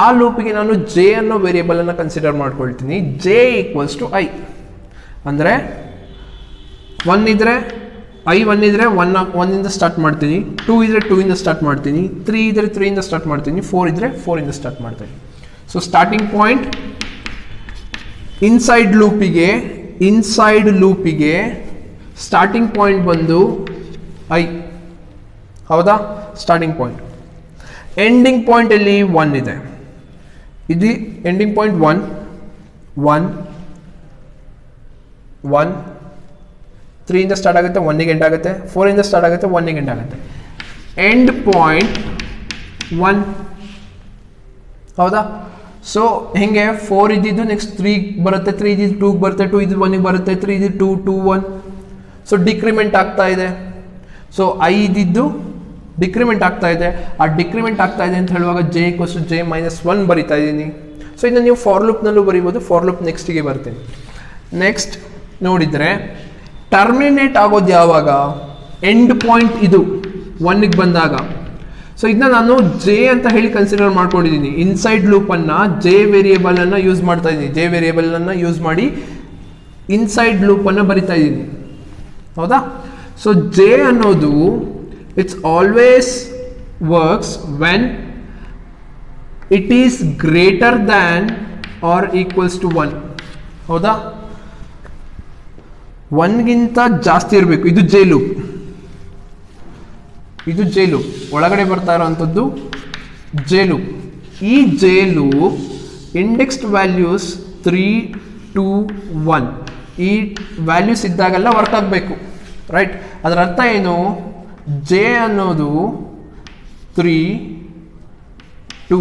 ಆ ಲೂಪಿಗೆ ನಾನು ಜೆ ಅನ್ನೋ ವೇರಿಯೇಬಲನ್ನು ಕನ್ಸಿಡರ್ ಮಾಡ್ಕೊಳ್ತೀನಿ. ಜೆ ಈಕ್ವಲ್ಸ್ ಟು ಐ ಅಂದರೆ 1 ಇದ್ರೆ ಐ 1 ಇದ್ರೆ 1 ಇಂದ ಸ್ಟಾರ್ಟ್ ಮಾಡ್ತೀನಿ, 2 ಇದ್ರೆ 2 ಇಂದ ಸ್ಟಾರ್ಟ್ ಮಾಡ್ತೀನಿ, 3 ಇದ್ರೆ 3 ಇಂದ ಸ್ಟಾರ್ಟ್ ಮಾಡ್ತೀನಿ, 4 ಇದ್ರೆ 4 ಇಂದ ಸ್ಟಾರ್ಟ್ ಮಾಡ್ತೀನಿ. ಸೊ ಸ್ಟಾರ್ಟಿಂಗ್ ಪಾಯಿಂಟ್ ಇನ್ಸೈಡ್ ಲೂಪಿಗೆ ಸ್ಟಾರ್ಟಿಂಗ್ ಪಾಯಿಂಟ್ ಬಂದು ಐ, ಹೌದಾ? Starting point. ಎಂಡಿಂಗ್ ಪಾಯಿಂಟ್ ಅಲ್ಲಿ 1 ಇದೆ, ಇದು ಎಂಡಿಂಗ್ ಪಾಯಿಂಟ್ 1 1 1. 3 ಇಂದ ಸ್ಟಾರ್ಟ್ ಆಗುತ್ತೆ, 1ಗೆ ಎಂಡ್ ಆಗುತ್ತೆ, 4 ಇಂದ ಸ್ಟಾರ್ಟ್ ಆಗುತ್ತೆ, 1ಗೆ ಎಂಡ್ ಆಗುತ್ತೆ. ಎಂಡ್ ಪಾಯಿಂಟ್ 1, ಹೌದಾ? ಸೊ ಹಿಂಗೆ 4 ಇದ್ದಿದ್ದು ನೆಕ್ಸ್ಟ್ 3 ಬರುತ್ತೆ, 3 ಇದ್ದಿದ್ದು 2 ಬರುತ್ತೆ, 2 ಇದ್ದು 1ಗೆ ಬರುತ್ತೆ, 3 ಇದ್ದು 2 2 1. ಸೊ ಡಿಕ್ರಿಮೆಂಟ್ ಆಗ್ತಾ ಇದೆ. ಸೊ ಐ ಇದ್ದಿದ್ದು ಡಿಕ್ರಿಮೆಂಟ್ ಆಗ್ತಾ ಇದೆ. ಆ ಡಿಕ್ರಿಮೆಂಟ್ ಆಗ್ತಾ ಇದೆ ಅಂತ ಹೇಳುವಾಗ J equals to J minus 1 ಬರಿತಾ ಇದ್ದೀನಿ. ಸೊ ಇದನ್ನು ನೀವು ಫಾರ್ ಲೂಪ್ನಲ್ಲೂ ಬರೀಬೋದು. ಫಾರ್ ಲೂಪ್ ನೆಕ್ಸ್ಟಿಗೆ ಬರ್ತೀನಿ. ನೆಕ್ಸ್ಟ್ ನೋಡಿದರೆ ಟರ್ಮಿನೇಟ್ ಆಗೋದು ಯಾವಾಗ? ಎಂಡ್ ಪಾಯಿಂಟ್ ಇದು 1ಗೆ ಬಂದಾಗ. ಸೊ ಇದನ್ನ ನಾನು ಜೆ ಅಂತ ಹೇಳಿ ಕನ್ಸಿಡರ್ ಮಾಡ್ಕೊಂಡಿದ್ದೀನಿ. ಇನ್ಸೈಡ್ ಲೂಪನ್ನು ಜೆ ವೇರಿಯೇಬಲನ್ನು ಯೂಸ್ ಮಾಡ್ತಾ ಇದ್ದೀನಿ. ಜೆ ವೇರಿಯೇಬಲನ್ನು ಯೂಸ್ ಮಾಡಿ ಇನ್ಸೈಡ್ ಲೂಪನ್ನು ಬರಿತಾ ಇದ್ದೀನಿ, ಹೌದಾ? ಸೊ ಜೆ ಅನ್ನೋದು it's always works when it is greater than or equals to 1, ಹೌದಾ? 1ಗಿಂತ ಜಾಸ್ತಿ ಇರಬೇಕು. ಇದು ಜೆ ಲೂಪ್, ಇದು ಜೆ ಲೂಪ್ ಒಳಗಡೆ ಬರ್ತಾ ಇರೋವಂಥದ್ದು ಜೆ ಲೂಪ್. ಈ ಜೆ ಲೂಪ್ ಇಂಡೆಕ್ಸ್ಡ್ ವ್ಯಾಲ್ಯೂಸ್ 3 2 1 ಈ ವ್ಯಾಲ್ಯೂಸ್ ಇದ್ದಾಗೆಲ್ಲ ವರ್ಕ್ ಆಗಬೇಕು, ರೈಟ್? ಅದರ ಅರ್ಥ ಏನು? ಜೆ ಅನ್ನೋದು 3 2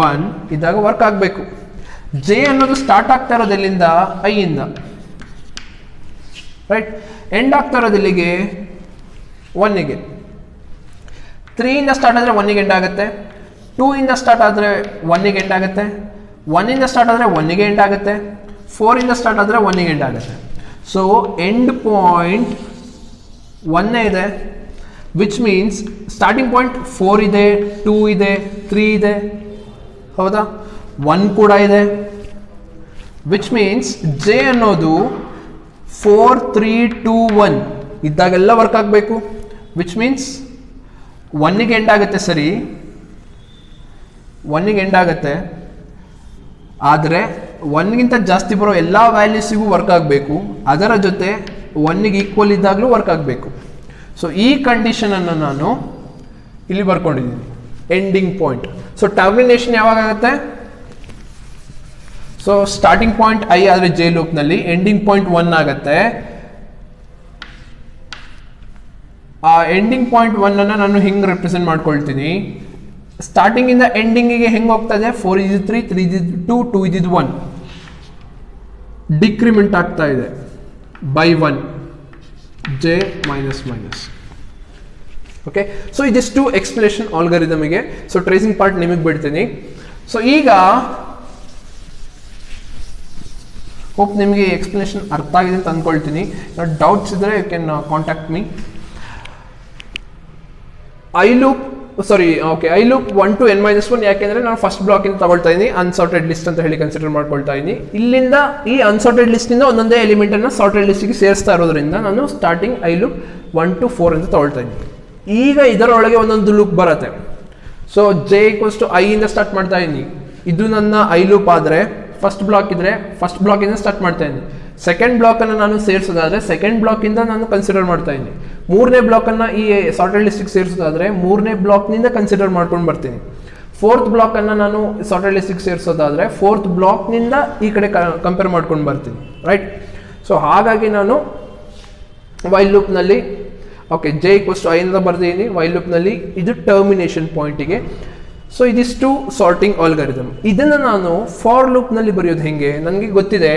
1 ಇದ್ದಾಗ ವರ್ಕ್ ಆಗಬೇಕು. ಜೆ ಅನ್ನೋದು ಸ್ಟಾರ್ಟ್ ಆಗ್ತಾ ಇರೋದು ಎಲ್ಲಿಂದ? ಐಯಿಂದ, ರೈಟ್? ಎಂಡ್ ಆಗ್ತಾ ಇರೋದು ಎಲ್ಲಿಗೆ? 1ಗೆ. 3 ಇಂದ ಸ್ಟಾರ್ಟ್ ಆದರೆ 1ಗೆ ಎಂಡ್ ಆಗುತ್ತೆ, 2 ಇಂದ ಸ್ಟಾರ್ಟ್ ಆದರೆ 1ಗೆ ಎಂಡ್ ಆಗುತ್ತೆ, 1 ಇಂದ ಸ್ಟಾರ್ಟ್ ಆದರೆ 1ಗೆ ಎಂಡ್ ಆಗುತ್ತೆ, 4 ಇಂದ ಸ್ಟಾರ್ಟ್ ಆದರೆ 1ಗೆ ಎಂಡ್ ಆಗುತ್ತೆ. ಸೊ ಎಂಡ್ ಪಾಯಿಂಟ್ 1 ಇದೆ, ವಿಚ್ ಮೀನ್ಸ್ ಸ್ಟಾರ್ಟಿಂಗ್ ಪಾಯಿಂಟ್ 4 ಇದೆ, 2 ಇದೆ, 3 ಇದೆ, ಹೌದಾ? 1 ಕೂಡ ಇದೆ, ವಿಚ್ ಮೀನ್ಸ್ ಜೆ ಅನ್ನೋದು 4 3 2 1 ಇದ್ದಾಗೆಲ್ಲ ವರ್ಕ್ ಆಗಬೇಕು. ವಿಚ್ ಮೀನ್ಸ್ 1ಗೆ ಎಂಡ್ ಆಗುತ್ತೆ, ಸರಿ, 1ಗೆ ಎಂಡ್ ಆಗುತ್ತೆ, ಆದರೆ 1ಗಿಂತ ಜಾಸ್ತಿ ಬರೋ ಎಲ್ಲ ವ್ಯಾಲ್ಯೂಸಿಗೂ ವರ್ಕ್ ಆಗಬೇಕು, ಅದರ ಜೊತೆ 1ಗೆ ಈಕ್ವಲ್ ಇದ್ದಾಗಲೂ ವರ್ಕ್ ಆಗಬೇಕು. ಸೊ ಈ ಕಂಡೀಷನನ್ನು ನಾನು ಇಲ್ಲಿ ಬರ್ಕೊಂಡಿದ್ದೀನಿ, ಎಂಡಿಂಗ್ ಪಾಯಿಂಟ್. ಸೊ ಟರ್ಮಿನೇಷನ್ ಯಾವಾಗ ಆಗುತ್ತೆ? ಸೊ ಸ್ಟಾರ್ಟಿಂಗ್ ಪಾಯಿಂಟ್ ಐ ಆದರೆ ಜೆ ಲೂಪ್ನಲ್ಲಿ ಎಂಡಿಂಗ್ ಪಾಯಿಂಟ್ 1 ಆಗುತ್ತೆ. ಆ ಎಂಡಿಂಗ್ ಪಾಯಿಂಟ್ 1 ಅನ್ನು ನಾನು ಹಿಂಗೆ ರೆಪ್ರೆಸೆಂಟ್ ಮಾಡ್ಕೊಳ್ತೀನಿ. ಸ್ಟಾರ್ಟಿಂಗ್ ಇಂದ ಎಂಡಿಂಗಿಗೆ ಹೆಂಗೆ ಹೋಗ್ತಾ ಇದೆ? 4 is 3, 3 is 2, 2 is 1, ಡಿಕ್ರಿಮೆಂಟ್ ಆಗ್ತಾ ಇದೆ by 1, J minus minus. Okay, so ಇದಿಷ್ಟು ಎಕ್ಸ್ಪ್ಲೇಷನ್ ಆಲ್ಗರಿದಮಿಗೆ. ಸೊ ಟ್ರೇಸಿಂಗ್ ಪಾರ್ಟ್ ನಿಮಗೆ ಬಿಡ್ತೀನಿ. ಸೊ ಈಗ ಹೋಪ್ ನಿಮಗೆ ಎಕ್ಸ್ಪ್ಲನೇಷನ್ ಅರ್ಥ ಆಗಿದೆ ಅಂತ ಅಂದ್ಕೊಳ್ತೀನಿ. ಡೌಟ್ಸ್ ಇದ್ದರೆ you can contact me. I loop 1 to n-1 ಯಾಕೆಂದ್ರೆ ನಾನು ಫಸ್ಟ್ ಬ್ಲಾಕ್ ಇಂದ ತಗೊಳ್ತಾ ಇದ್ದೀನಿ, ಅನ್ಸಾರ್ಟೆಡ್ ಲಿಸ್ಟ್ ಅಂತ ಹೇಳಿ ಕನ್ಸಿಡರ್ ಮಾಡ್ಕೊಳ್ತಾ ಇದ್ದೀನಿ. ಇಲ್ಲಿಂದ ಈ ಅನ್ಸಾರ್ಟೆಡ್ ಲಿಸ್ಟ್ ಇಂದ ಒಂದೊಂದೇ ಎಲಿಮೆಂಟ್ ಅನ್ನು ಸಾರ್ಟೆಡ್ ಲಿಸ್ಟ್ಗೆ ಸೇರಿಸ್ತಾ ಇರೋದ್ರಿಂದ ನಾನು ಸ್ಟಾರ್ಟಿಂಗ್ ಐ ಲೂಪ್ 1 to 4 ಅಂತ ತಗೊಳ್ತಾ ಇದ್ದೀನಿ. ಈಗ ಇದರೊಳಗೆ ಒಂದೊಂದು ಲೂಪ್ ಬರುತ್ತೆ. So J equals to I ಇಂದ ಸ್ಟಾರ್ಟ್ ಮಾಡ್ತಾ ಇದ್ದೀನಿ. ಇದು ನನ್ನ ಐ ಲೂಪ್ ಆದರೆ ಫಸ್ಟ್ ಬ್ಲಾಕ್ ಇದ್ರೆ ಫಸ್ಟ್ ಬ್ಲಾಕ್ ಇಂದ ಸ್ಟಾರ್ಟ್ ಮಾಡ್ತಾ ಇದ್ದೀನಿ. ಸೆಕೆಂಡ್ ಬ್ಲಾಕ್ ಅನ್ನು ನಾನು ಸೇರಿಸೋದಾದ್ರೆ ಸೆಕೆಂಡ್ ಬ್ಲಾಕ್ ಇಂದ ನಾನು ಕನ್ಸಿಡರ್ ಮಾಡ್ತಾ ಇದ್ದೀನಿ. ಮೂರನೇ ಬ್ಲಾಕ್ ಅನ್ನ ಈ ಸಾರ್ಟೆಡ್ ಲಿಸ್ಟಿಗೆ ಸೇರಿಸೋದಾದ್ರೆ ಮೂರನೇ ಬ್ಲಾಕ್ ನಿಂದ ಕನ್ಸಿಡರ್ ಮಾಡ್ಕೊಂಡು ಬರ್ತೀನಿ. ಫೋರ್ತ್ ಬ್ಲಾಕ್ ಅನ್ನ ನಾನು ಸಾರ್ಟೆಡ್ ಲಿಸ್ಟಿಗೆ ಸೇರಿಸೋದಾದ್ರೆ ಫೋರ್ತ್ ಬ್ಲಾಕ್ ನಿಂದ ಈ ಕಡೆ ಕಂಪೇರ್ ಮಾಡ್ಕೊಂಡು ಬರ್ತೀನಿ, ರೈಟ್? ಸೊ ಹಾಗಾಗಿ ನಾನು ವೈಲ್ ಲೂಪ್ ನಲ್ಲಿ okay J equals to I ಅಂತ ಬರ್ದಿದ್ದೀನಿ. ವೈಲ್ ಲೂಪ್ ನಲ್ಲಿ ಇದು ಟರ್ಮಿನೇಷನ್ ಪಾಯಿಂಟಿಗೆ. ಸೊ ಇದಿಷ್ಟು ಸಾರ್ಟಿಂಗ್ ಆಲ್ಗರಿದಮ್. ಇದನ್ನು ನಾನು ಫಾರ್ ಲೂಪ್ ನಲ್ಲಿ ಬರೆಯೋದು ಹೆಂಗೆ? ನನಗೆ ಗೊತ್ತಿದೆ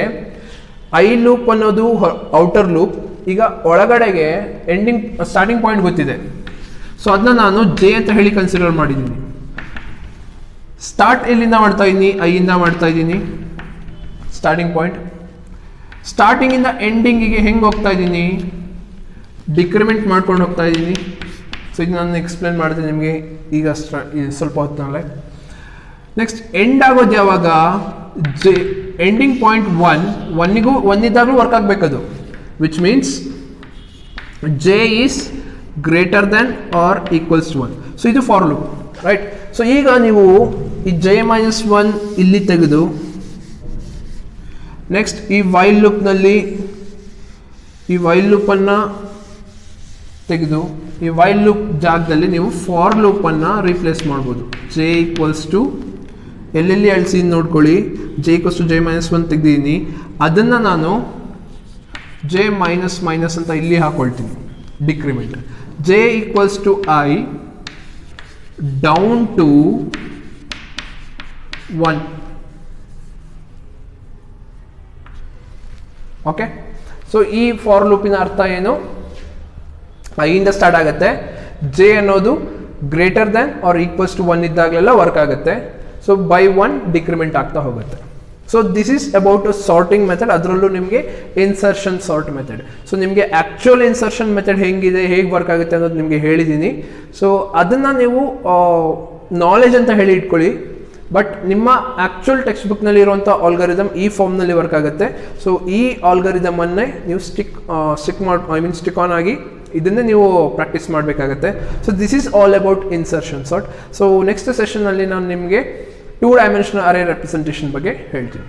ಐ ಲೂಪ್ ಅನ್ನೋದು ಔಟರ್ ಲೂಪ್. ಈಗ ಒಳಗಡೆಗೆ ಸ್ಟಾರ್ಟಿಂಗ್ ಪಾಯಿಂಟ್ ಗೊತ್ತಿದೆ. ಸೊ ಅದನ್ನ ನಾನು ಜೆ ಅಂತ ಹೇಳಿ ಕನ್ಸಿಡರ್ ಮಾಡಿದ್ದೀನಿ. ಸ್ಟಾರ್ಟ್ ಎಲ್ಲಿಂದ ಮಾಡ್ತಾ ಇದ್ದೀನಿ? ಐಯಿಂದ ಮಾಡ್ತಾ ಇದ್ದೀನಿ ಸ್ಟಾರ್ಟಿಂಗ್ ಪಾಯಿಂಟ್. ಸ್ಟಾರ್ಟಿಂಗ್ ಇಂದ ಎಂಡಿಂಗಿಗೆ ಹೆಂಗೆ ಹೋಗ್ತಾ ಇದ್ದೀನಿ? ಡಿಕ್ರಿಮೆಂಟ್ ಮಾಡ್ಕೊಂಡು ಹೋಗ್ತಾ ಇದ್ದೀನಿ. ಸೊ ಇದು ನಾನು ಎಕ್ಸ್ಪ್ಲೇನ್ ಮಾಡಿದೆ ನಿಮಗೆ ಈಗ ಸ್ವಲ್ಪ ಹೊತ್ತಿನಲ್ಲೇ. ನೆಕ್ಸ್ಟ್ ಎಂಡ್ ಆಗೋದು ಯಾವಾಗ? ಜೆ ಎಂಡಿಂಗ್ ಪಾಯಿಂಟ್ 1 ಇದ್ದಾಗಲೂ ವರ್ಕ್ ಆಗಬೇಕದು, which means j is greater than or equals to 1. So ಇದು ಫಾರ್ ಲೂಪ್, ರೈಟ್? ಸೊ ಈಗ ನೀವು ಈ ಜೆ ಮೈನಸ್ 1 ಇಲ್ಲಿ ತೆಗೆದು ನೆಕ್ಸ್ಟ್ ಈ ವೈಲ್ ಲೂಪ್ನಲ್ಲಿ ಈ ವೈಲ್ ಲೂಪನ್ನು ತೆಗೆದು ಈ ವೈಲ್ ಲೂಪ್ ಜಾಗದಲ್ಲಿ ನೀವು ಫಾರ್ ಲೂಪನ್ನು ರೀಪ್ಲೇಸ್ ಮಾಡ್ಬೋದು. ಜೆ ಈಕ್ವಲ್ಸ್ ಟು ಎಲ್ಲೆಲ್ಲಿ ಅಳಿಸಿ ನೋಡ್ಕೊಳ್ಳಿ. J equals to J minus 1 ತೆಗೆದಿದ್ದೀನಿ. ಅದನ್ನು ನಾನು ಜೆ ಮೈನಸ್ ಮೈನಸ್ ಅಂತ ಇಲ್ಲಿ ಹಾಕೊಳ್ತೀನಿ, decrement. J equals to i down to 1. Okay, so ಈ ಫಾರ್ ಲೂಪಿನ ಅರ್ಥ ಏನು? ಐಯಿಂದ ಸ್ಟಾರ್ಟ್ ಆಗುತ್ತೆ. ಜೆ ಅನ್ನೋದು greater than or equals to 1 ಇದ್ದಾಗಲೆಲ್ಲ ವರ್ಕ್ ಆಗುತ್ತೆ. ಸೊ ಬೈ 1 ಡಿಕ್ರಿಮೆಂಟ್ ಆಗ್ತಾ ಹೋಗುತ್ತೆ. So this is about sorting method. ಅದರಲ್ಲೂ ನಿಮಗೆ ಇನ್ಸರ್ಷನ್ ಸಾರ್ಟ್ ಮೆಥಡ್. ಸೊ ನಿಮಗೆ ಆ್ಯಕ್ಚುಯಲ್ ಇನ್ಸರ್ಷನ್ ಮೆಥಡ್ ಹೇಗಿದೆ, ಹೇಗೆ ವರ್ಕ್ ಆಗುತ್ತೆ ಅನ್ನೋದು ನಿಮಗೆ ಹೇಳಿದ್ದೀನಿ. ಸೊ ಅದನ್ನು ನೀವು ನಾಲೆಜ್ ಅಂತ ಹೇಳಿ ಇಟ್ಕೊಳ್ಳಿ. ಬಟ್ ನಿಮ್ಮ ಆ್ಯಕ್ಚುಯಲ್ ಟೆಕ್ಸ್ಟ್ ಬುಕ್ನಲ್ಲಿ ಇರುವಂಥ ಆಲ್ಗರಿದಮ್ ಈ ಫಾರ್ಮ್ನಲ್ಲಿ ವರ್ಕ್ ಆಗುತ್ತೆ. ಸೊ ಈ ಆಲ್ಗರಿದಮನ್ನೇ ನೀವು ಸ್ಟಿಕ್ ಆನ್ ಆಗಿ ಇದನ್ನೇ ನೀವು ಪ್ರಾಕ್ಟೀಸ್ ಮಾಡಬೇಕಾಗತ್ತೆ. So this is all about insertion sort. So next ಸೆಷನ್ನಲ್ಲಿ ನಾನು ನಿಮಗೆ 2 ಡೈಮೆನ್ಷನಲ್ ಅರೇ ರೆಪ್ರೆಸೆಂಟೇಷನ್ ಬಗ್ಗೆ ಹೇಳ್ತೀನಿ.